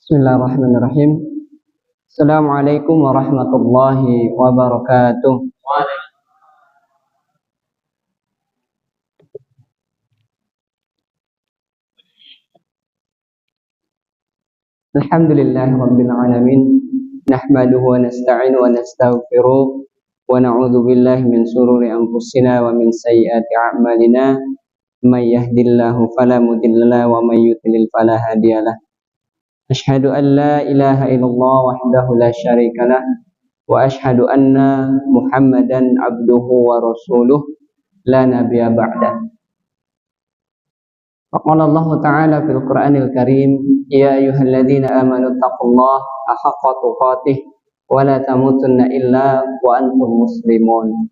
Bismillahirrahmanirrahim. Assalamualaikum warahmatullahi wabarakatuh. Alhamdulillahi rabbil alamin. Nahmaduhu wa nasta'inu wa nastaghfiruh wa na'udzu billahi min shururi anfusina wa min sayyiati a'malina. May yahdihillahu fala mudhillalah wa may yudlil fala hadiyalah. Asyhadu an la ilaha illallah wahdahu la syarikalah wa asyhadu anna Muhammadan abduhu wa rasuluh la nabiyya ba'da. Faqala Allah Ta'ala fil Qur'anil Karim, ya ayyuhalladzina amanu taqullaha haqqa tuqatih wa la tamutunna illa wa antum muslimun.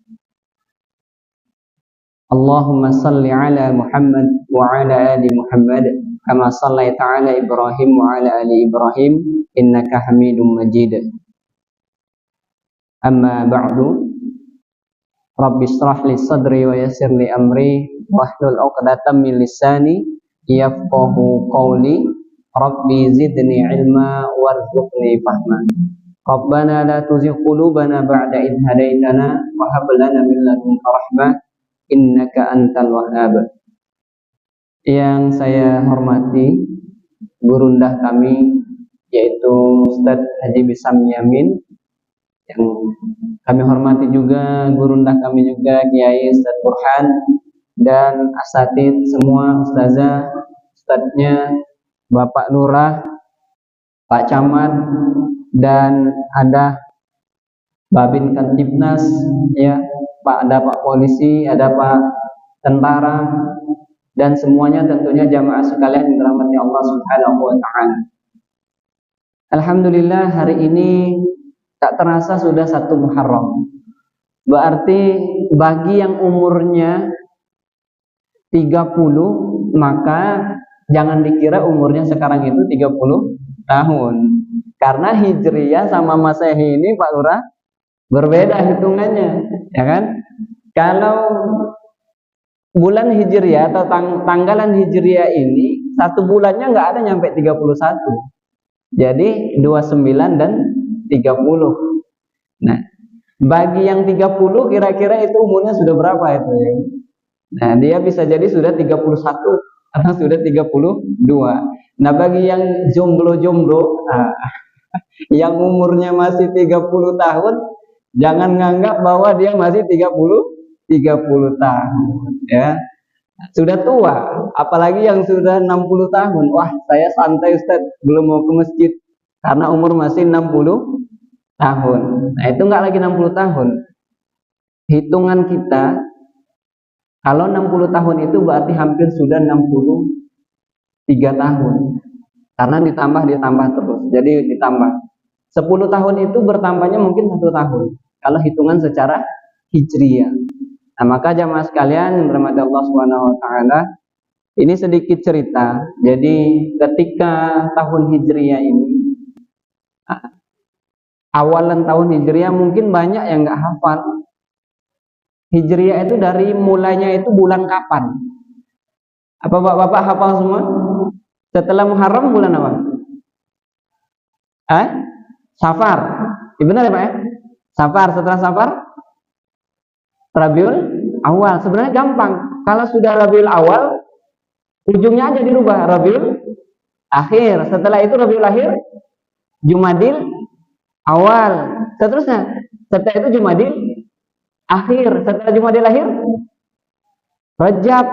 Allahumma salli ala Muhammad wa ala ali Muhammad kama sallaita ala Ibrahim wa ala ali Ibrahim innaka Hamidum Majid. Amma ba'du. Rabbi shrah li sadri wa yassir li amri wahlul 'uqdatam min lisani yafqahu qawli. Rabbi zidni ilma warzuqni fahma. Rabbana la tuzigh qulubana ba'da idh hadaitana wa hab lana min ladunka rahmah innaka antal wahhab. Yang saya hormati gurundah kami yaitu Ustadz Haji Bisam Yamin, yang kami hormati juga gurundah kami juga Kiai Ustadz Burhan dan asatid semua, ustazah, ustadznya, Bapak Lurah, Pak Camat, dan ada Babin Kantipnas, ya, ada Pak Polisi, ada Pak Tentara, dan semuanya tentunya jamaah sekalian yang dirahmati Allah Subhanahu wa Ta'ala. Alhamdulillah, hari ini tak terasa sudah 1 Muharram. Berarti bagi yang umurnya 30, maka jangan dikira umurnya sekarang itu 30 tahun. Karena Hijriyah sama Masehi ini Pak Lurah berbeda hitungannya, ya kan? Kalau bulan Hijriyah atau tanggalan Hijriyah ini 1 bulannya nggak ada nyampe 31. Jadi 29 dan 30. Nah, bagi yang 30 kira-kira itu umurnya sudah berapa itu ya? Nah, dia bisa jadi sudah 31 atau sudah 32. Nah, bagi yang jomblo-jomblo, yang umurnya masih 30 tahun, jangan nganggap bahwa dia masih 30 tahun, ya. Sudah tua, apalagi yang sudah 60 tahun. Wah, saya santai Ustaz, belum mau ke masjid karena umur masih 60 tahun. Nah, itu enggak lagi 60 tahun. Hitungan kita kalau 60 tahun itu berarti hampir sudah 63 tahun. Karena ditambah terus. Jadi ditambah. 10 tahun itu bertambahnya mungkin 1 tahun. Kalau hitungan secara Hijriyah. Nah, maka jamaah sekalian yang dirahmati Allah Subhanahu wa Ta'ala, ini sedikit cerita. Jadi ketika tahun Hijriyah ini, awalan tahun Hijriyah mungkin banyak yang nggak hafal. Hijriyah itu dari mulainya itu bulan kapan? Apa bapak-bapak hafal semua? Setelah Muharram bulan apa? Safar. Benar ya Pak ya? Safar. Setelah Safar Rabiul Awal. Sebenarnya gampang. Kalau sudah Rabiul Awal, ujungnya aja dirubah Rabiul Akhir. Setelah itu Rabiul Akhir, Jumadil Awal. Seterusnya. Setelah itu Jumadil Akhir. Setelah Jumadil Akhir, Rajab.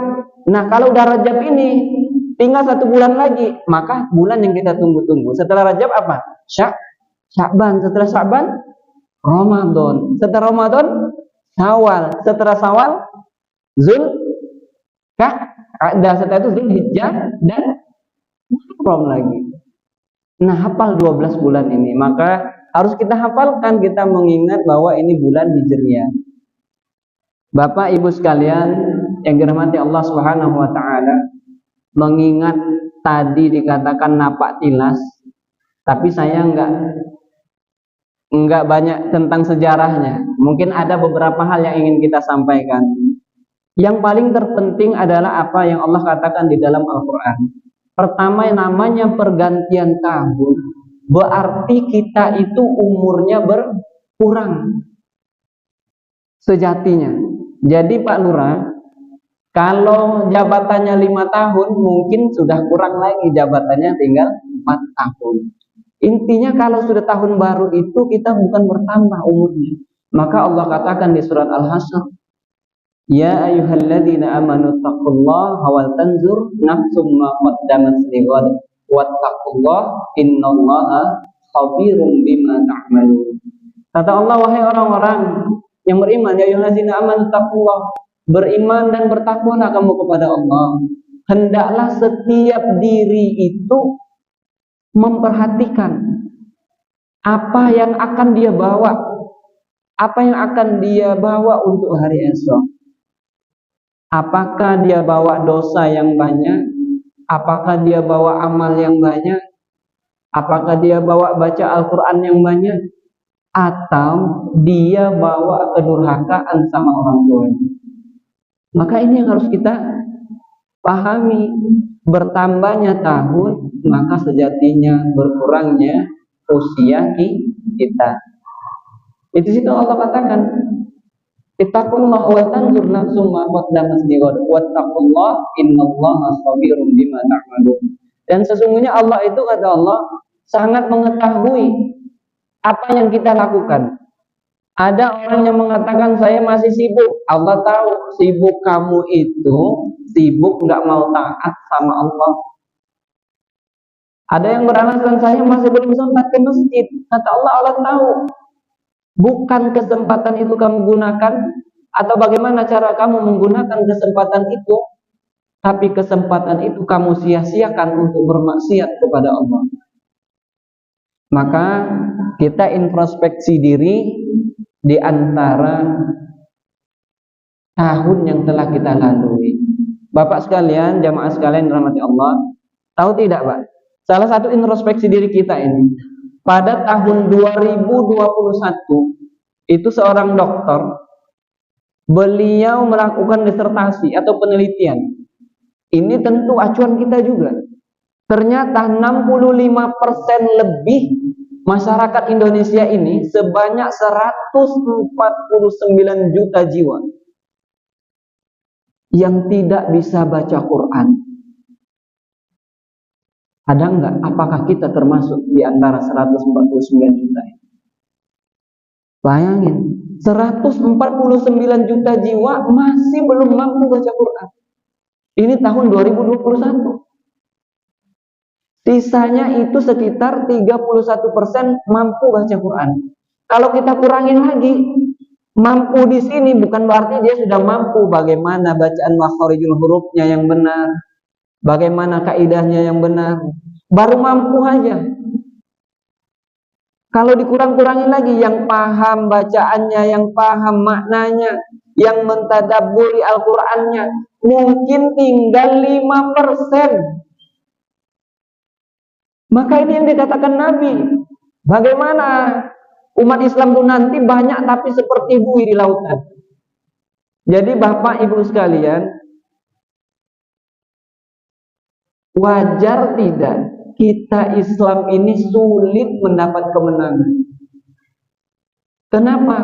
Nah, kalau udah Rajab ini tinggal 1 bulan lagi, maka bulan yang kita tunggu-tunggu. Setelah Rajab apa? Sya'ban. Setelah Sya'ban, Ramadan. Setelah Ramadan, Syawal. Setelah Syawal, Zulqa'dah. Setelah itu Zulhijjah dan Muharram lagi. Nah, hafal 12 bulan ini. Maka harus kita hafalkan, kita mengingat bahwa ini bulan Hijriyah. Bapak Ibu sekalian yang dirahmati Allah Subhanahu wa Ta'ala, mengingat tadi dikatakan napak tilas, tapi saya enggak banyak tentang sejarahnya. Mungkin ada beberapa hal yang ingin kita sampaikan. Yang paling terpenting adalah apa yang Allah katakan di dalam Al-Quran. Pertama, namanya pergantian tahun, berarti kita itu umurnya berkurang sejatinya. Jadi Pak Lurah, kalau jabatannya 5 tahun, mungkin sudah kurang lagi jabatannya, tinggal 4 tahun. Intinya kalau sudah tahun baru itu kita bukan bertambah umurnya. Maka Allah katakan di surat Al-Hasyr, ya ayyuhalladzina amanu taqullaha wal tanzur nafsum ma qaddamat lighad wattaqullaha innallaha khabirum bima ta'malun. Kata Allah, wahai orang-orang yang beriman, ya ayyuhalladzina amanu taqullaha, beriman dan bertakwalah kamu kepada Allah. Hendaklah setiap diri itu memperhatikan apa yang akan dia bawa, apa yang akan dia bawa untuk hari esok. Apakah dia bawa dosa yang banyak? Apakah dia bawa amal yang banyak? Apakah dia bawa baca Al-Quran yang banyak? Atau dia bawa kedurhakaan sama orang tuanya? Maka ini yang harus kita pahami. Bertambahnya tahun, maka sejatinya berkurangnya usia kita. Itu situ Allah katakan, ittaqullah wa tanzur nafsum ma qaddamat lighad wattaqullah innallaha khabirum bima ta'malun. Dan sesungguhnya Allah itu, kata Allah, sangat mengetahui apa yang kita lakukan. Ada orang yang mengatakan saya masih sibuk. Allah tahu sibuk kamu itu sibuk nggak mau taat sama Allah. Ada yang beralasan saya masih belum sempat ke masjid. Kata Allah, Allah tahu. Bukan kesempatan itu kamu gunakan, atau bagaimana cara kamu menggunakan kesempatan itu, tapi kesempatan itu kamu sia-siakan untuk bermaksiat kepada Allah. Maka kita introspeksi diri di antara tahun yang telah kita lalui. Bapak sekalian, jamaah sekalian dirahmati Allah, tahu tidak Pak? Salah satu introspeksi diri kita ini, pada tahun 2021 itu seorang dokter, beliau melakukan disertasi atau penelitian. Ini tentu acuan kita juga. Ternyata 65% lebih masyarakat Indonesia ini sebanyak 149 juta jiwa yang tidak bisa baca Quran. Ada enggak? Apakah kita termasuk di antara 149 juta ini? Bayangin, 149 juta jiwa masih belum mampu baca Quran. Ini tahun 2021. Sisanya itu sekitar 31% mampu baca Quran. Kalau kita kurangin lagi, mampu di sini bukan berarti dia sudah mampu bagaimana bacaan makharijul hurufnya yang benar, bagaimana kaidahnya yang benar, baru mampu aja. Kalau dikurang-kurangin lagi, yang paham bacaannya, yang paham maknanya, yang mentadabburi Al-Qur'annya, mungkin tinggal 5%. Maka ini yang dikatakan Nabi, bagaimana umat Islam itu nanti banyak tapi seperti buih di lautan. Jadi Bapak Ibu sekalian, wajar tidak kita Islam ini sulit mendapat kemenangan? Kenapa?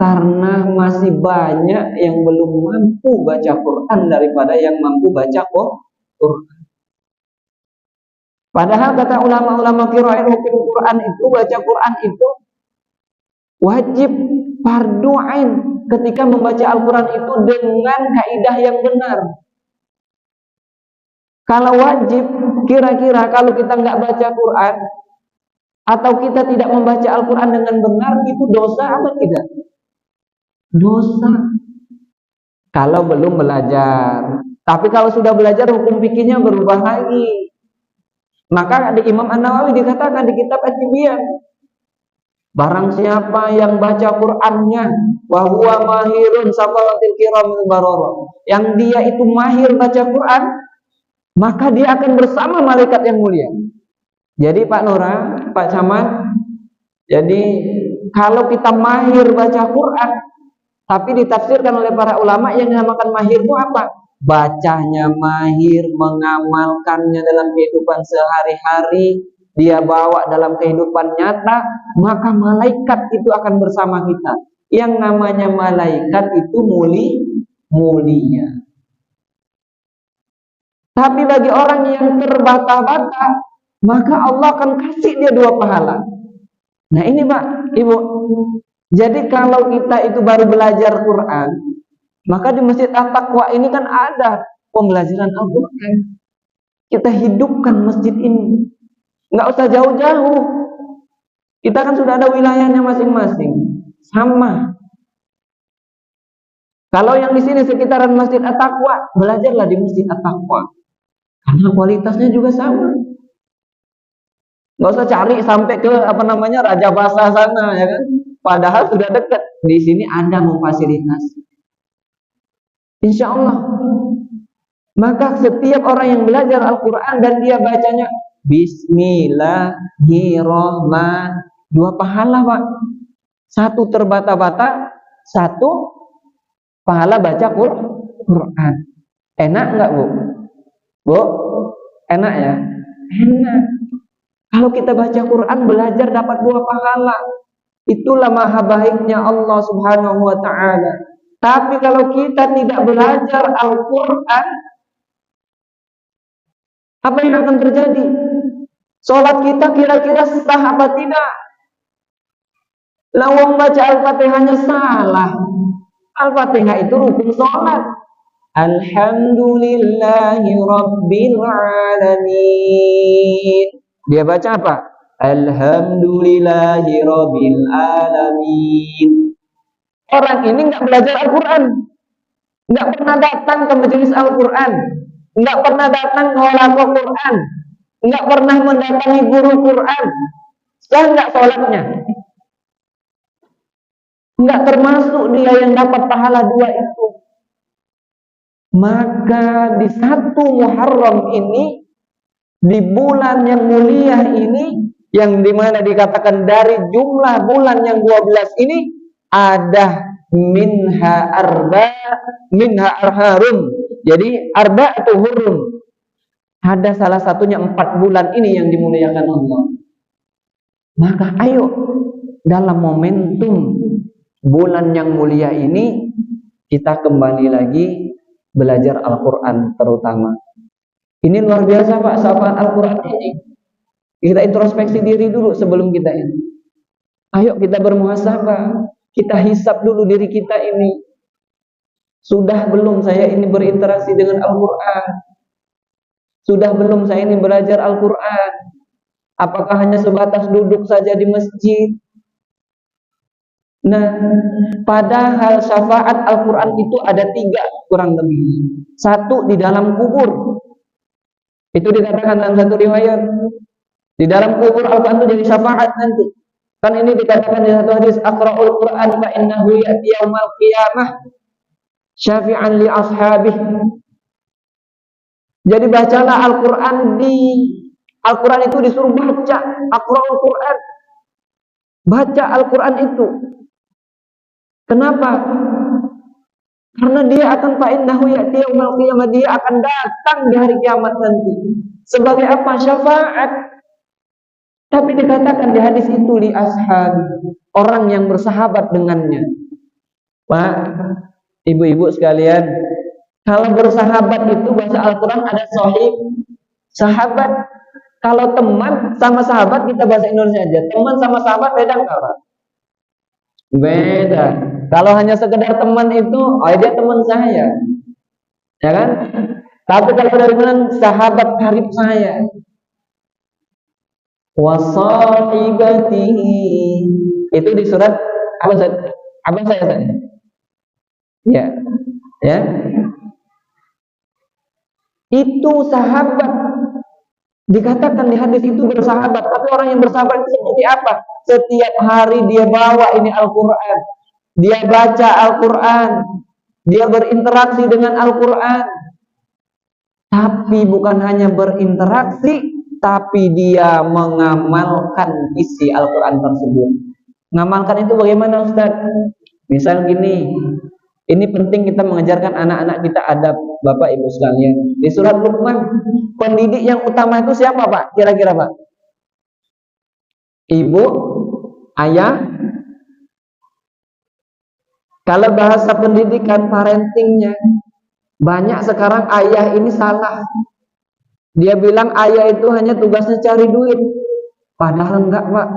Karena masih banyak yang belum mampu baca Quran daripada yang mampu baca Quran. Padahal kata ulama-ulama qiraat hukum Quran itu, baca Quran itu wajib, fardu ain ketika membaca Al-Quran itu dengan kaidah yang benar. Kalau wajib, kira-kira kalau kita nggak baca Quran atau kita tidak membaca Al-Quran dengan benar, itu dosa apa tidak? Dosa. Kalau belum belajar. Tapi kalau sudah belajar, hukum fikihnya berubah lagi. Maka di Imam An-Nawawi dikatakan di kitab At-Tibyan, barang siapa yang baca Qur'annya wa huwa mahirun safawatil kiramil barara, yang dia itu mahir baca Quran, maka dia akan bersama malaikat yang mulia. Jadi Pak Nora, Pak Camat, jadi kalau kita mahir baca Quran, tapi ditafsirkan oleh para ulama yang dinamakan mahir itu apa? bacanya mahir, mengamalkannya dalam kehidupan sehari-hari, dia bawa dalam kehidupan nyata, maka malaikat itu akan bersama kita. Yang namanya malaikat itu mulia. Tapi bagi orang yang terbata-bata, maka Allah akan kasih dia 2 pahala. Nah ini Pak, Ibu, jadi kalau kita itu baru belajar Quran, maka di Masjid At-Taqwa ini kan ada pembelajaran Al-Quran. Kita hidupkan masjid ini, nggak usah jauh-jauh. Kita kan sudah ada wilayahnya masing-masing, sama. Kalau yang di sini sekitaran Masjid At-Taqwa, belajarlah di Masjid At-Taqwa, karena kualitasnya juga sama. Nggak usah cari sampai ke Raja Basah sana, ya kan? Padahal sudah dekat. Di sini ada memfasilitasi. Insya Allah. Maka setiap orang yang belajar Al-Quran dan dia bacanya Bismillahirrahmanirrahim, 2 pahala Pak. 1 terbata-bata, 1 pahala baca Quran. Enak nggak Bu? Bu, enak ya? Enak. Kalau kita baca Quran, belajar dapat 2 pahala. Itulah maha baiknya Allah Subhanahu wa ta'ala. Tapi kalau kita tidak belajar Al-Quran, apa yang akan terjadi? Sholat kita kira-kira sah apa tidak? Lawang baca Al-Fatihahnya salah. Al-Fatihah itu rukun sholat. Alhamdulillahi Rabbil Alamin. Dia baca apa? Alhamdulillahi Rabbil Alamin. Orang ini nggak belajar Al-Quran, nggak pernah datang ke majelis Al-Quran, nggak pernah datang ke halaqah Quran, nggak pernah mendatangi guru Quran. Sah nggak sholatnya? Nggak termasuk dia yang dapat pahala 2 itu. Maka di 1 Muharram ini, di bulan yang mulia ini, yang dimana dikatakan dari jumlah bulan yang 12 ini, ada minha arharum. Jadi arba itu hurum. Ada salah satunya 4 bulan ini yang dimuliakan Allah. Maka ayo dalam momentum bulan yang mulia ini, kita kembali lagi belajar Al-Quran terutama. Ini luar biasa Pak, syafaat Al-Quran ini. Kita introspeksi diri dulu sebelum kita ini. Ayo kita bermuhasabah. Kita hisap dulu diri kita ini. Sudah belum saya ini berinteraksi dengan Al-Quran? Sudah belum saya ini belajar Al-Quran? Apakah hanya sebatas duduk saja di masjid? Nah, padahal syafaat Al-Quran itu ada 3 kurang lebih. 1 di dalam kubur. Itu dikatakan dalam satu riwayat. Di dalam kubur Al-Quran itu jadi syafaat nanti. Kan ini dikatakan di satu hadis, Aqra'ul Quran fa innahu ya'ti yaumal qiyamah syafi'an li ashabih. Jadi bacalah Al-Quran Al-Quran itu disuruh baca. Aqra'ul Quran. Baca Al-Quran itu. Kenapa? Karena dia akan fa'innahu ya'ti yaumal qiyamah, dia akan datang di hari kiamat nanti. Sebagai apa? Syafaat. Tapi dikatakan di hadis itu li ashabi, orang yang bersahabat dengannya. Pak, ibu-ibu sekalian, kalau bersahabat itu bahasa Al-Quran ada sahib, sahabat. Kalau teman sama sahabat kita bahasa Indonesia aja. Teman sama sahabat beda enggak, Pak? Beda. Kalau hanya sekedar teman itu, oh dia teman saya, ya kan? Tapi kalau dari mana sahabat karib saya, wasahibatihi, itu di surat apa saya tadi? Ya, ya. Itu sahabat. Dikatakan di hadis itu bersahabat. Tapi orang yang bersahabat itu seperti apa? Setiap hari dia bawa ini Al-Quran, dia baca Al-Quran, dia berinteraksi dengan Al-Quran. Tapi bukan hanya berinteraksi, tapi dia mengamalkan isi Al-Quran tersebut. Mengamalkan itu bagaimana Ustaz? Misal gini, Ini penting kita mengajarkan anak-anak kita adab, Bapak Ibu sekalian. Di surat Luqman, pendidik yang utama itu siapa, Pak? Kira-kira, Pak? Ibu, ayah. Kalau bahasa pendidikan parentingnya, banyak sekarang ayah ini salah. Dia bilang ayah itu hanya tugasnya cari duit. Padahal enggak, Pak.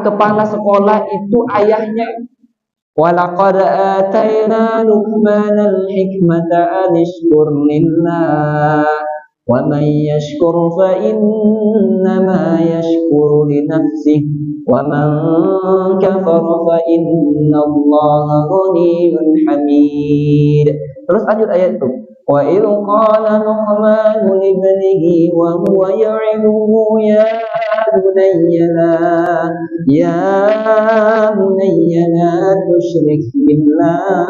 Kepala sekolah itu ayahnya. Walaqad atayna Luqmanal hikmata an ishkur lillah wa man yashkur fa innama yashkuru li nafsihi wa man kafara fa innallaha ghaniyyun hamid. Terus lanjut ayat itu. Wa idh qala Luqman li ibnihi wa huwa ya'iduhu ya bunayya la tusyrik billah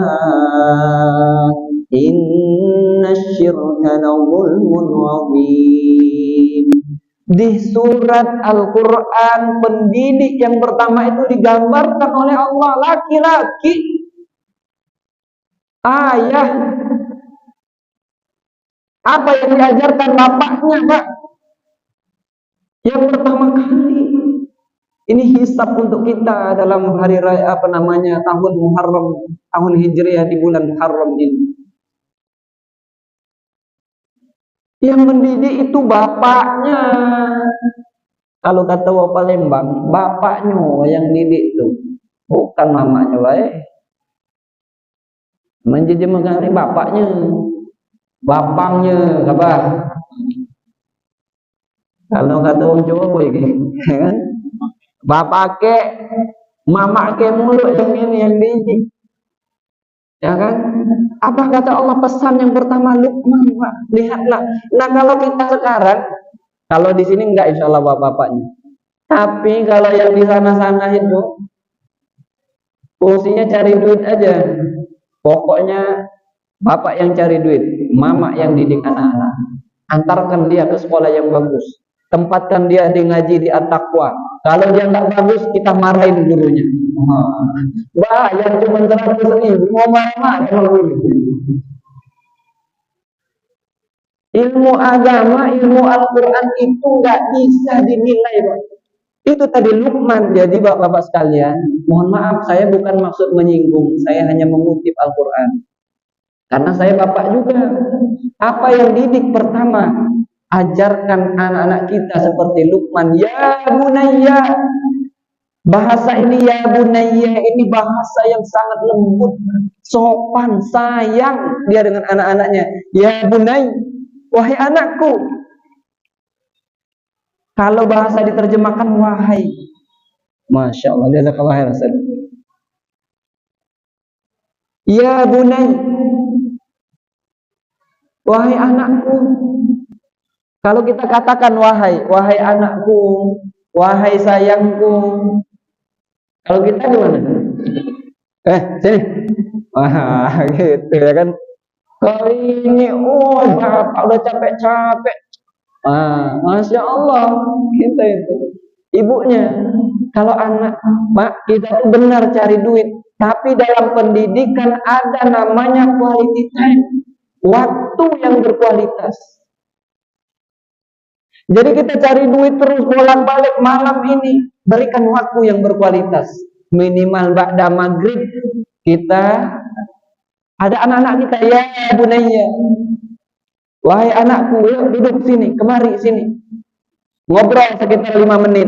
inna syirka la zulmun azim. Di surat Al-Quran, pendidik yang pertama itu digambarkan oleh Allah laki-laki, ayah. Apa yang diajarkan bapaknya, Pak? Yang pertama kali. Ini hisab untuk kita dalam hari raya tahun Muharram, tahun Hijriah di bulan Muharram ini. Yang mendidik itu bapaknya. Kalau kata Bapak Palembang, bapaknya yang didik itu, bukan mamanya, baik. Menjadi mengari bapaknya. Bapangnya apa? Kalau kata orang Jawa begini, kan? Bapak ke, mama ke mulut yang ini yang didik, ya kan? Apa kata Allah pesan yang pertama Luqman, Pak? Lihatlah. Nah kalau kita sekarang, kalau di sini enggak, insya Allah bapak-bapaknya. Tapi kalau yang di sana-sana itu, fungsinya cari duit aja. Pokoknya bapak yang cari duit, mama yang didik anak-anak. Antarkan dia ke sekolah yang bagus, tempatkan dia di ngaji di at-taqwa. Kalau dia nggak bagus, kita marahin gurunya. Wah, yang cuma 100.000 mau marah-marah sama guru. Ilmu agama, ilmu Al-Quran itu nggak bisa dinilai, Pak. Itu tadi Luqman. Jadi bapak-bapak sekalian, mohon maaf, saya bukan maksud menyinggung, saya hanya mengutip Al-Quran. Karena saya bapak juga. Apa yang didik pertama? Ajarkan anak-anak kita seperti Luqman. Ya bunayya. Bahasa ini ya bunayya, ini bahasa yang sangat lembut, sopan, sayang dia dengan anak-anaknya. Ya bunayya, wahai anakku. Kalau bahasa diterjemahkan wahai. Masya Allah, jazakallahu khairan. Ya bunayya, wahai anakku. Kalau kita katakan wahai anakku, wahai sayangku, kalau kita gimana? Sini. Wah, gitu ya kan. Kalau ini, bapak udah capek-capek. Masya Allah, kita itu. Ibunya, kalau anak, Pak, kita tuh benar cari duit. Tapi dalam pendidikan ada namanya quality time. Waktu yang berkualitas. Jadi kita cari duit terus bolak-balik malam ini. Berikan waktu yang berkualitas. Minimal ba'da maghrib kita ada anak-anak kita, ya bunayya. Wahai anakku, yuk duduk sini, kemari sini. Ngobrol sekitar 5 menit.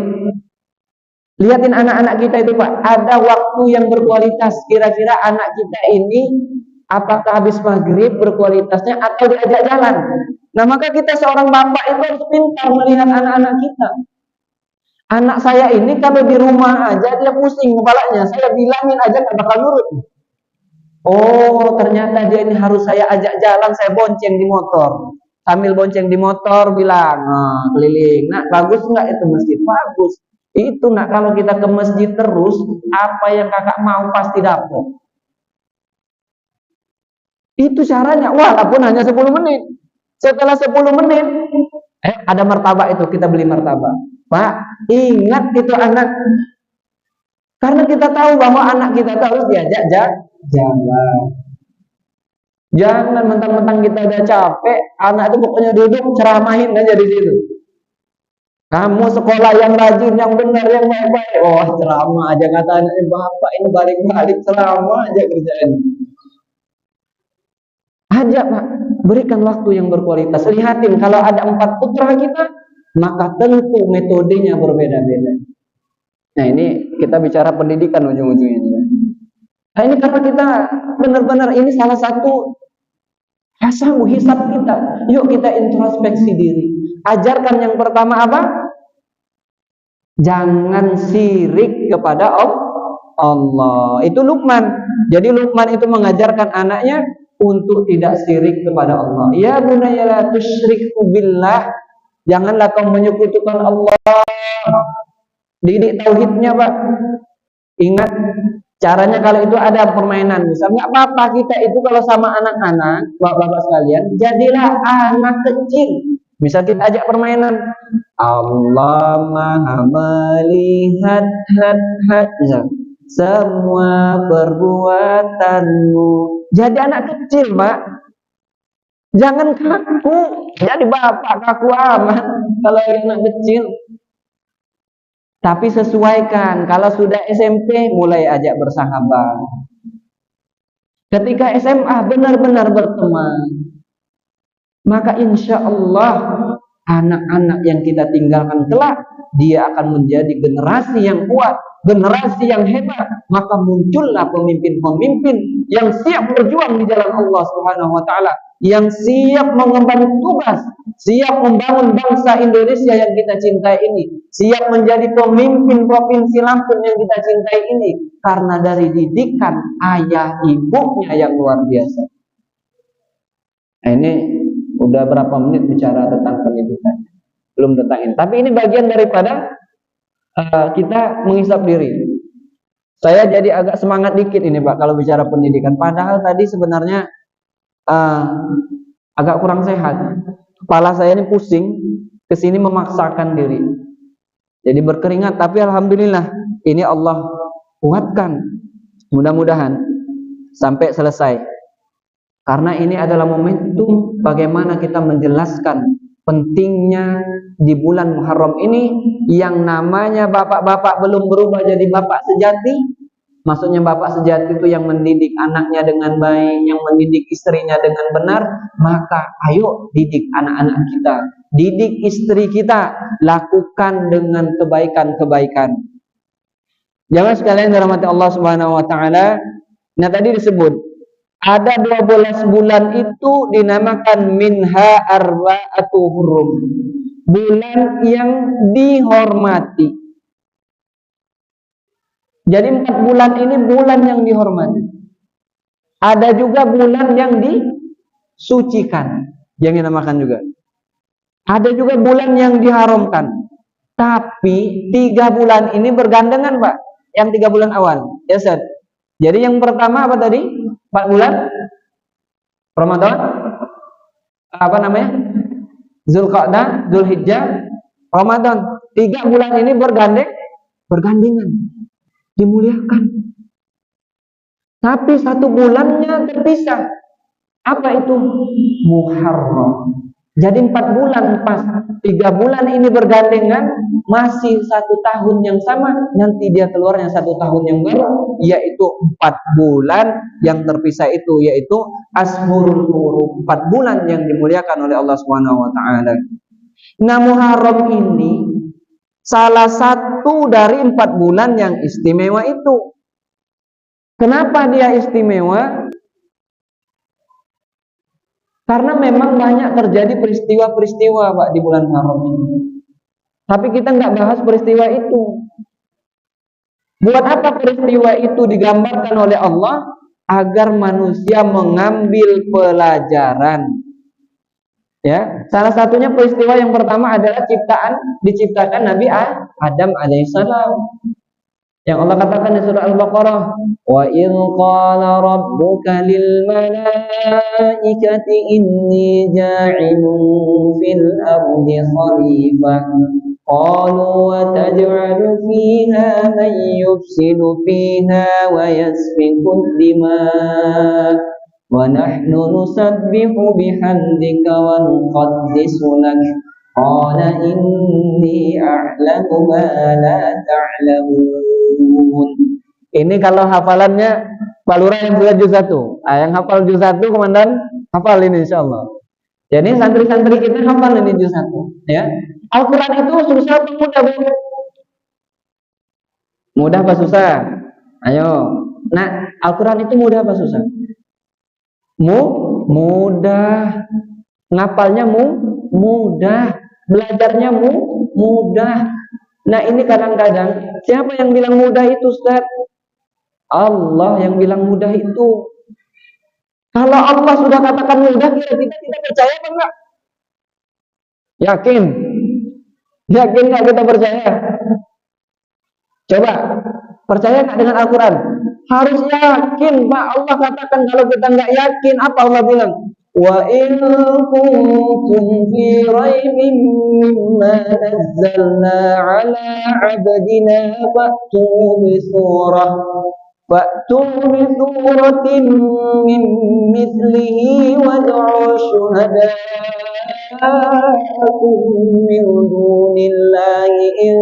Lihatin anak-anak kita itu, Pak, ada waktu yang berkualitas. Kira-kira anak kita ini apakah habis maghrib berkualitasnya atau diajak jalan? Nah, maka kita seorang bapak itu harus pintar melihat anak-anak kita. Anak saya ini kalau di rumah aja dia pusing kepalanya. Saya bilangin aja nggak bakal nurut. Oh, ternyata dia ini harus saya ajak jalan, saya bonceng di motor. Sambil bonceng di motor bilang, keliling. Nak, bagus nggak itu masjid? Bagus. Itu nak, kalau kita ke masjid terus, apa yang kakak mau pasti dapat. Itu caranya, walaupun hanya 10 menit. Setelah 10 menit, ada martabak itu, kita beli martabak. Pak, ingat itu anak. Karena kita tahu bahwa anak kita harus diajak jalan. Jangan mentang-mentang kita udah capek, anak itu pokoknya duduk ceramahin aja di situ. Kamu sekolah yang rajin, yang benar, yang baik-baik. Oh, ceramah aja kata anaknya, bapak ini balik-balik ceramah aja kerjaan. Ajak Pak, berikan waktu yang berkualitas. Lihatin kalau ada 4 putra kita, maka tentu metodenya berbeda-beda. Nah ini kita bicara pendidikan ujung-ujungnya. Nah ini karena kita benar-benar ini salah satu hisab kita. Yuk kita introspeksi diri. Ajarkan yang pertama apa? Jangan syirik kepada Allah. Itu Luqman. Jadi Luqman itu mengajarkan anaknya untuk tidak syirik kepada Allah. Ya bunayya la tusyriku billah. Janganlah kau menyekutukan Allah. Didik tauhidnya, Pak. Ingat caranya kalau itu ada permainan. Misal nggak apa-apa kita itu kalau sama anak-anak, bapak-bapak sekalian, jadilah anak kecil. Misal kita ajak permainan. Allah Maha melihat misal semua perbuatanmu. Jadi anak kecil, Pak. Jangan kaku. Jadi bapak kaku amat kalau anak kecil. Tapi sesuaikan. Kalau sudah SMP mulai ajak bersahabat. Ketika SMA benar-benar berteman, maka insya Allah anak-anak yang kita tinggalkan kelak, dia akan menjadi generasi yang kuat, generasi yang hebat. Maka muncullah pemimpin-pemimpin yang siap berjuang di jalan Allah Subhanahu wa taala, yang siap mengemban tugas, siap membangun bangsa Indonesia yang kita cintai ini, siap menjadi pemimpin provinsi Lampung yang kita cintai ini, karena dari didikan ayah ibunya yang luar biasa. Nah, ini udah berapa menit bicara tentang pendidikan, belum tentang ini. Tapi ini bagian daripada kita menghisap diri. Saya jadi agak semangat dikit ini Pak kalau bicara pendidikan. Padahal tadi sebenarnya agak kurang sehat. Kepala saya ini pusing, kesini memaksakan diri. Jadi berkeringat, tapi alhamdulillah ini Allah kuatkan. Mudah-mudahan sampai selesai. Karena ini adalah momentum bagaimana kita menjelaskan pentingnya di bulan Muharram ini yang namanya bapak-bapak belum berubah jadi bapak sejati. Maksudnya bapak sejati itu yang mendidik anaknya dengan baik, yang mendidik istrinya dengan benar. Maka ayo didik anak-anak kita, didik istri kita, lakukan dengan kebaikan-kebaikan. Jangan sekalian dirahmati Allah Subhanahu wa taala. Nah tadi disebut ada 12 bulan itu dinamakan minha arba'atu hurum, bulan yang dihormati. Jadi 4 bulan ini bulan yang dihormati. Ada juga bulan yang disucikan, yang dinamakan juga. Ada juga bulan yang diharamkan. Tapi 3 bulan ini bergandengan, Pak. Yang 3 bulan awal, ya Ustaz. Jadi yang pertama apa tadi? 4 bulan Ramadan, apa namanya? Zulqa'dah, Zulhijjah, Ramadan. 3 bulan ini bergandengan, dimuliakan. Tapi 1 bulannya terpisah. Apa itu? Muharram. Jadi 4 bulan pas 3 bulan ini bergandengan, masih 1 tahun yang sama, nanti dia keluarnya 1 tahun yang baru, yaitu 4 bulan yang terpisah itu, yaitu Ashhurul Hurum, 4 bulan yang dimuliakan oleh Allah Subhanahu wa taala. Nah, Muharram ini salah satu dari 4 bulan yang istimewa itu. Kenapa dia istimewa? Karena memang banyak terjadi peristiwa-peristiwa Pak di bulan Muharram ini. Tapi kita nggak bahas peristiwa itu. Buat apa peristiwa itu digambarkan oleh Allah? Agar manusia mengambil pelajaran. Ya, salah satunya peristiwa yang pertama adalah diciptakan Nabi Adam alaihissalam. Yang Allah katakan di surah Al-Baqarah, wa in qala rabbuka lil malaikati inni ja'ilun fil ardi khalifah qalu wa taj'alu fiha man yufsidu fiha wa yasfiku dima wa nahnu nusabbihu bihamdika wa nuqaddisu lak qala inni a'lamu ma la ta'lamun. Ini kalau hafalannya Pak Lurah yang sudah juz 1. Yang hafal juz 1 komandan hafal ini insyaallah. Jadi santri-santri kita hafal ini juz 1 ya. Al-Qur'an itu susah atau mudah, Bu? Mudah apa susah? Ayo. Nah, Al-Qur'an itu mudah apa susah? Mudah. Ngapalnya mudah. Belajarnya mudah. Nah, ini kadang-kadang siapa yang bilang mudah itu, Ustaz? Allah yang bilang mudah itu. Kalau Allah sudah katakan mudah, kita tidak percaya apa enggak? Yakin? Yakin nggak kita percaya? Coba, percaya nggak dengan Al-Quran? Harus yakin, Pak. Allah katakan kalau kita nggak yakin, apa Allah bilang? Wa in kuntum fi raibin mimma nazzalna ala abdina fa'tu bi surah min mithlihi wad'u syuhada'akum min dunillahi in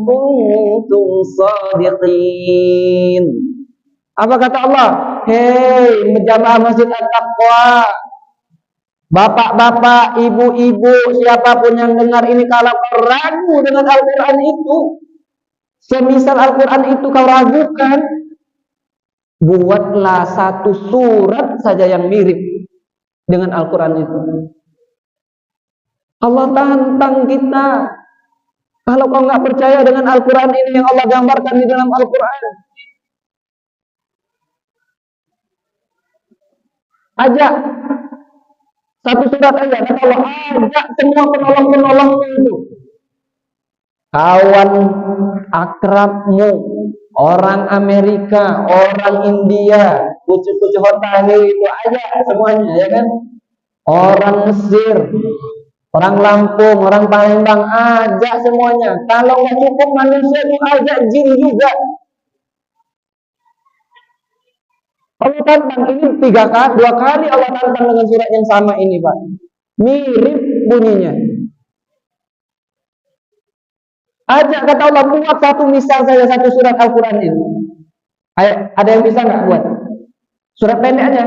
kuntum shadiqin. Apa kata Allah? Hei jamaah Masjid At-Taqwa, bapak-bapak, ibu-ibu, siapapun yang dengar ini, kalau kau ragu dengan Al-Quran itu, semisal Al-Quran itu kau ragukan, buatlah satu surat saja yang mirip dengan Al-Quran itu. Allah tantang kita. Kalau kau nggak percaya dengan Al-Quran ini yang Allah gambarkan di dalam Al-Quran, ajak satu surat aja, kata Allah, ajak semua penolong-penolongmu itu, kawan akrabmu, orang Amerika, orang India, kucu-kucu hotahir itu aja semuanya, ya kan? Orang Mesir, orang Lampung, orang Palembang, ajak semuanya. Kalau nggak cukup manusia itu ajak jin juga. Allah tantang ini 2 kali Allah tantang dengan surat yang sama ini, Pak. Mirip bunyinya. Ajak, kata Allah, buat satu misal saja satu surat Al-Quran ini. Ayo, ada yang bisa nggak buat? Surat pendek aja.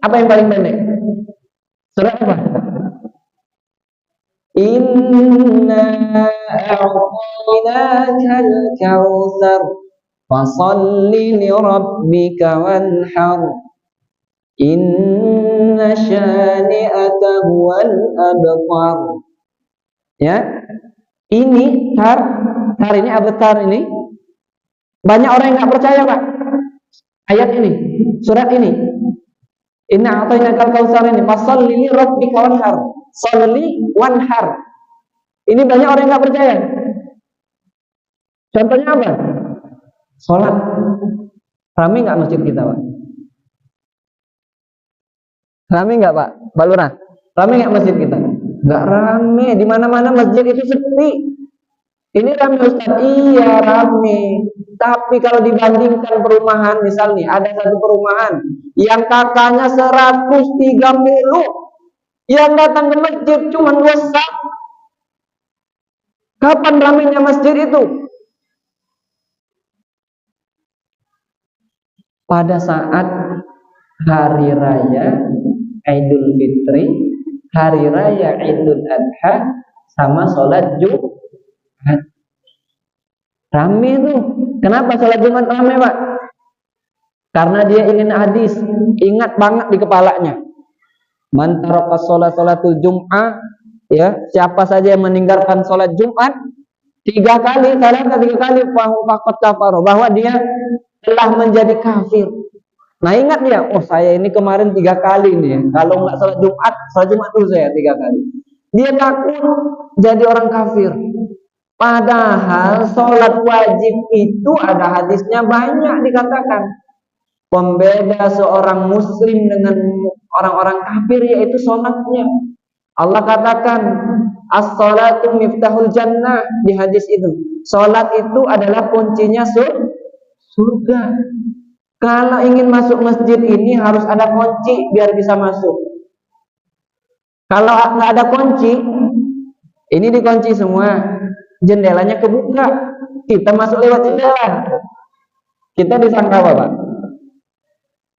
Apa yang paling pendek? Surat apa? Inna a'tainakal kautsar fasalli li rabbika wanhar inna syani'aka huwal abtar. Ya. Ini tar ini abtar ini. Banyak orang yang nggak percaya, Pak. Ayat ini, surat ini. Inna a'tainakal kautsar ini fasalli li rabbika wanhar. Salli wanhar. Ini banyak orang yang nggak percaya. Contohnya apa? Sholat. Rame nggak masjid kita, Pak? Rame nggak, Pak? Pak Lurah? Rame nggak masjid kita? Nggak rame. Di mana-mana masjid itu sepi. Ini rame, Ustaz? Iya rame. Tapi kalau dibandingkan perumahan, misalnya ada satu perumahan yang kakaknya 130, yang datang ke masjid cuma 2 saf. Kapan ramenya masjid itu? Pada saat hari raya Idul Fitri, hari raya Idul Adha, sama sholat Jumat. Rame itu. Kenapa sholat Jumat rame, Pak? Karena dia ingin hadis, ingat banget di kepalanya. Man taraka sholatul Jum'ah, ya, siapa saja yang meninggalkan sholat Jumat 3 kali, 3 kali faqad kafara, bahwa dia telah menjadi kafir. Nah, ingat dia, oh saya ini kemarin 3 kali nih ya. Kalau nggak sholat Jumat dulu saya 3 kali. Dia takut jadi orang kafir. Padahal sholat wajib itu ada hadisnya banyak dikatakan. Pembeda seorang muslim dengan orang-orang kafir yaitu sholatnya. Allah katakan, As-salatu miftahul jannah, di hadis itu. Salat itu adalah kuncinya surga. Kalau ingin masuk masjid ini harus ada kunci biar bisa masuk. Kalau nggak ada kunci, ini dikunci semua, jendelanya kebuka, kita masuk lewat jendela, kita disangka apa, Pak?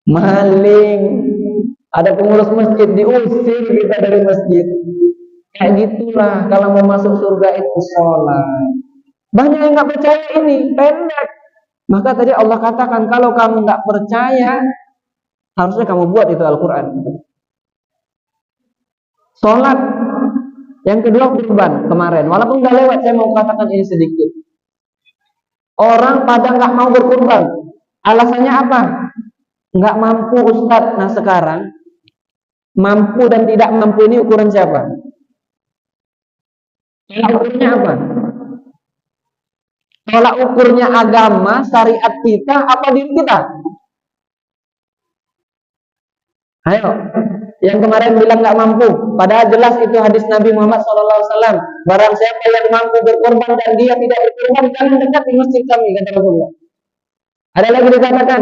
Maling. Ada pengurus masjid diusir kita dari masjid. Kayak gitulah kalau mau masuk surga itu sholat. Banyak yang nggak percaya ini, pendek. Maka tadi Allah katakan kalau kamu nggak percaya, harusnya kamu buat itu Al-Quran. Sholat. Yang kedua kurban kemarin. Walaupun nggak lewat, saya mau katakan ini sedikit. Orang pada nggak mau berkurban. Alasannya apa? Nggak mampu, Ustadz. Nah sekarang mampu dan tidak mampu ini ukuran siapa? Tolak ukurnya apa? Tolak ukurnya agama, syariat kita, apa diri kita? Ayo, yang kemarin bilang nggak mampu, padahal jelas itu hadis Nabi Muhammad SAW. Barang siapa yang mampu berkorban dan dia tidak berkorban, jangan dekat di masjid kami, kata Rasulullah. Ada lagi dikatakan,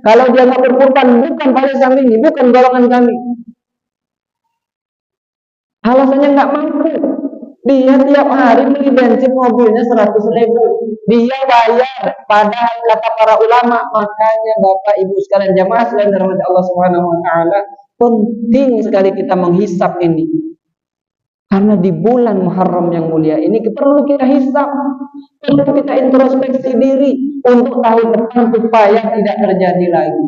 kalau dia nggak berkorban, bukan barisan ini, bukan golongan kami. Alasannya nggak mampu. Dia tiap hari beli bensin mobilnya 100.000. Dia bayar. Padahal kata para ulama, makanya Bapak Ibu sekalian jamaah sekalian dirahmati Allah Subhanahu Wa Taala, penting sekali kita menghisap ini. Karena di bulan Muharram yang mulia ini perlu kita hisap, perlu kita introspeksi diri untuk tahun depan supaya tidak terjadi lagi.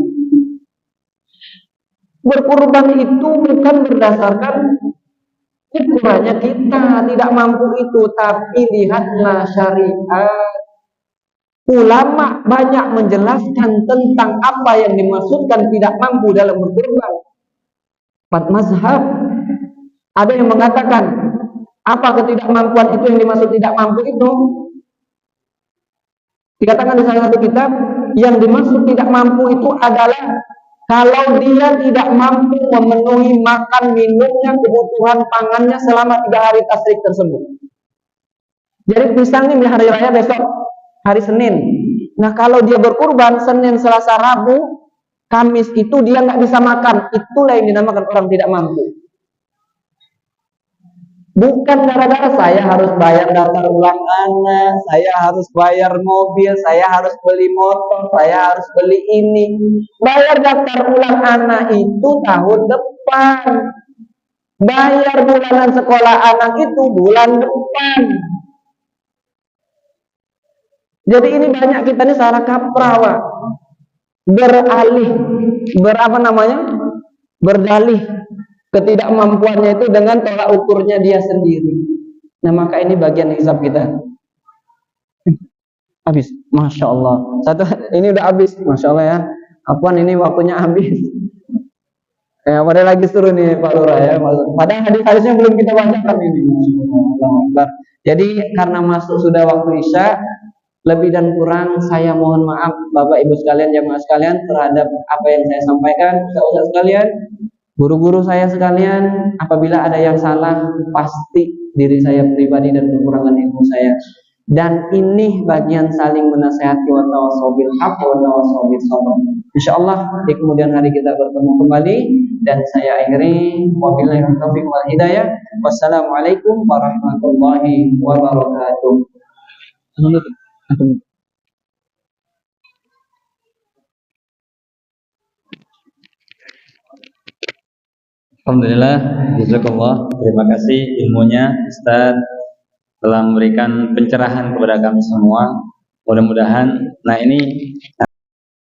Berkurban itu bukan berdasarkan ukurannya kita tidak mampu itu, tapi lihatlah syariat. Ulama banyak menjelaskan tentang apa yang dimaksudkan tidak mampu dalam berkurban. 4 mazhab. Ada yang mengatakan apa ketidakmampuan itu yang dimaksud tidak mampu itu? Dikatakan di salah satu kitab, yang dimaksud tidak mampu itu adalah kalau dia tidak mampu memenuhi makan, minumnya, kebutuhan pangannya selama 3 hari tasyrik tersebut. Jadi misalnya di hari raya besok, hari Senin. Nah kalau dia berkurban Senin, Selasa, Rabu, Kamis itu dia nggak bisa makan. Itulah yang dinamakan orang tidak mampu. Bukan gara-gara saya harus bayar daftar ulang anak, saya harus bayar mobil, saya harus beli motor, saya harus beli ini. Bayar daftar ulang anak itu tahun depan. Bayar bulanan sekolah anak itu bulan depan. Jadi ini banyak kita ini salah kaprah, Pak. Berdalih ketidakmampuannya itu dengan tolak ukurnya dia sendiri. Nah maka ini bagian hisab kita. Habis, masya Allah. Ini udah habis, masya Allah ya. Apaan ini waktunya habis. Ya, padahal lagi suruh nih Pak Lurah ya. Padahal hadis-hadisnya belum kita bacakan ini. Jadi karena masuk sudah waktu Isya, lebih dan kurang saya mohon maaf Bapak Ibu sekalian, jamaah sekalian terhadap apa yang saya sampaikan, ustaz sekalian, guru-guru saya sekalian. Apabila ada yang salah, pasti diri saya pribadi dan kekurangan ilmu saya. Dan ini bagian saling menasihati wa tawassaw bil haqq wa tawassaw bis sabr. Insyaallah di kemudian hari kita bertemu kembali, dan saya akhiri wabillahi taufiq wal hidayah. Wassalamualaikum warahmatullahi wabarakatuh. Alhamdulillah, jazakallah. Terima kasih ilmunya Ustaz telah memberikan pencerahan kepada kami semua. Mudah-mudahan, nah ini